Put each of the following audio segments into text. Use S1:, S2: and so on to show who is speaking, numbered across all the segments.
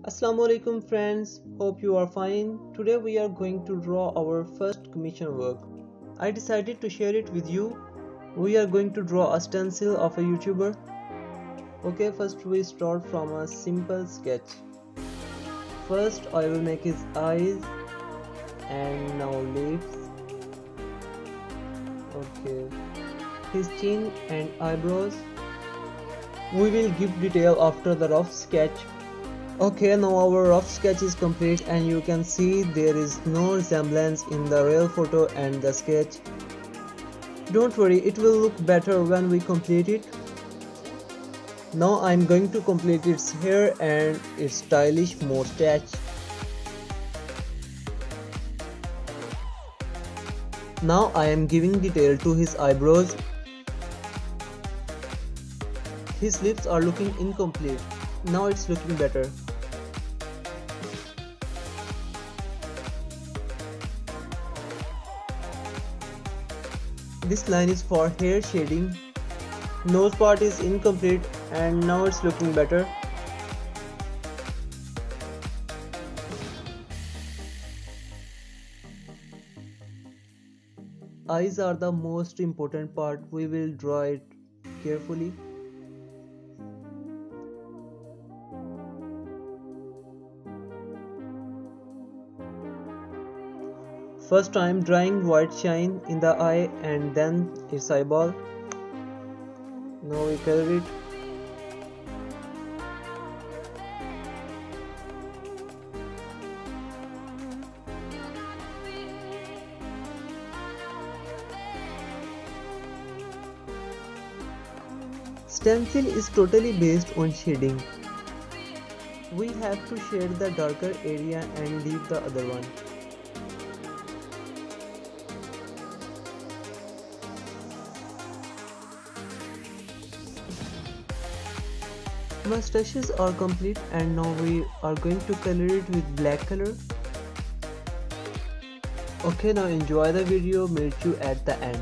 S1: Assalamu alaikum friends, hope you are fine. Today we are going to draw our first commission work. I decided to share it with you. We are going to draw a stencil of a YouTuber. Okay, first we start from a simple sketch. First I will make his eyes and now lips. Okay, his chin and eyebrows. We will give detail after the rough sketch. Okay, now our rough sketch is complete and you can see there is no resemblance in the real photo and the sketch. Don't worry, it will look better when we complete it. Now I'm going to complete its hair and its stylish mustache. Now I am giving detail to his eyebrows. His lips are looking incomplete. Now it's looking better. This line is for hair shading. Nose part is incomplete and now it's looking better. Eyes are the most important part. We will draw it carefully. First I am drawing white shine in the eye and then its eyeball. Now we color it. Stencil is totally based on shading. We have to shade the darker area and leave the other one. Mustaches are complete and now we are going to color it with black color. Okay, now enjoy the video, meet you at the end.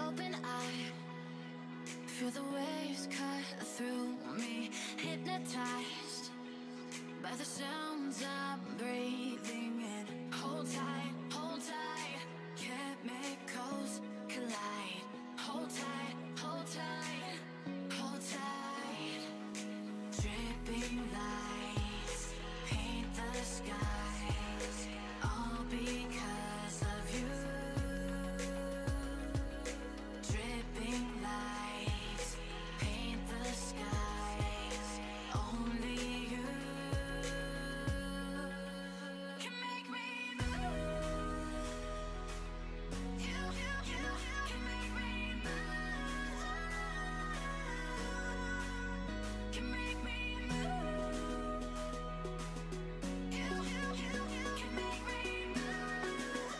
S2: Open eye, feel the waves cut through me, hypnotized by the sounds I'm breathing in. Hold tight, chemicals collide. Hold tight, hold tight. Dripping lights paint the skies, all because of you. Dripping lights paint the skies, only you can make me move. You can make me move. Can make me move. You can make me move.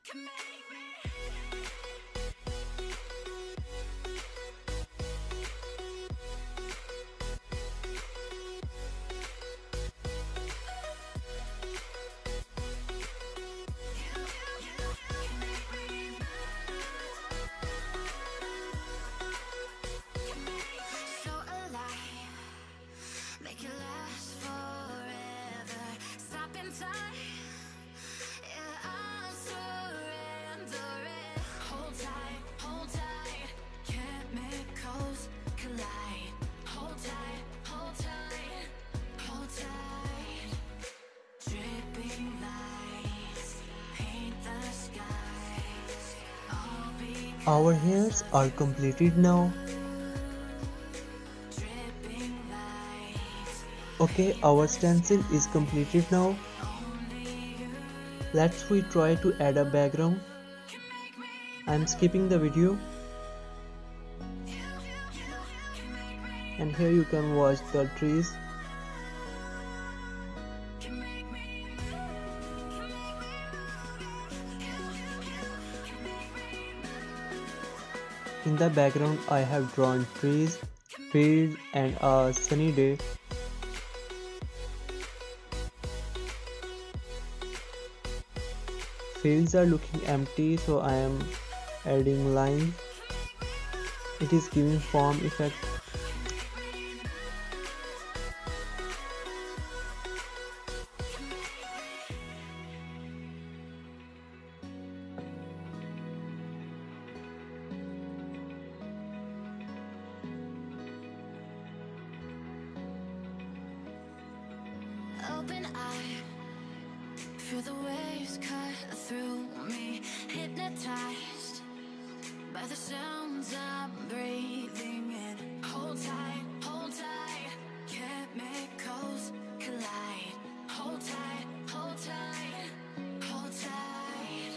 S2: Can make me. So alive, make it last forever. Stop in time, yeah, I'll surrender it. Hold tight, chemicals collide. Hold tight, hold tight. Dripping lights paint the skies, all because
S1: Our hairs are completed now.
S2: dripping lights.
S1: Okay, our stencil is completed now. Let's we try to add a background. I'm skipping the video. And here you can watch the trees. In the background I have drawn trees, fields and a sunny day. Fields are looking empty, so I am adding lines. It is giving form effect.
S2: Open eye, feel the waves cut through me, hypnotized by the sounds I'm breathing in. Hold tight, chemicals collide. Hold tight, hold tight, hold tight.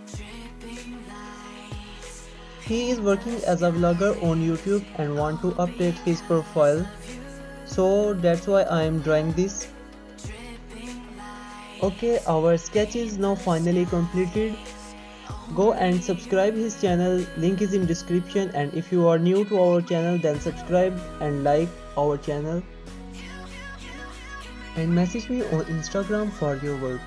S2: Dripping lights.
S1: He is working as a vlogger on YouTube and want to update his profile. So that's why I am drawing this. Okay, our sketch is now finally completed. Go and subscribe his channel, link is in description, and if you are new to our channel then subscribe and like our channel. And message me on Instagram for your work.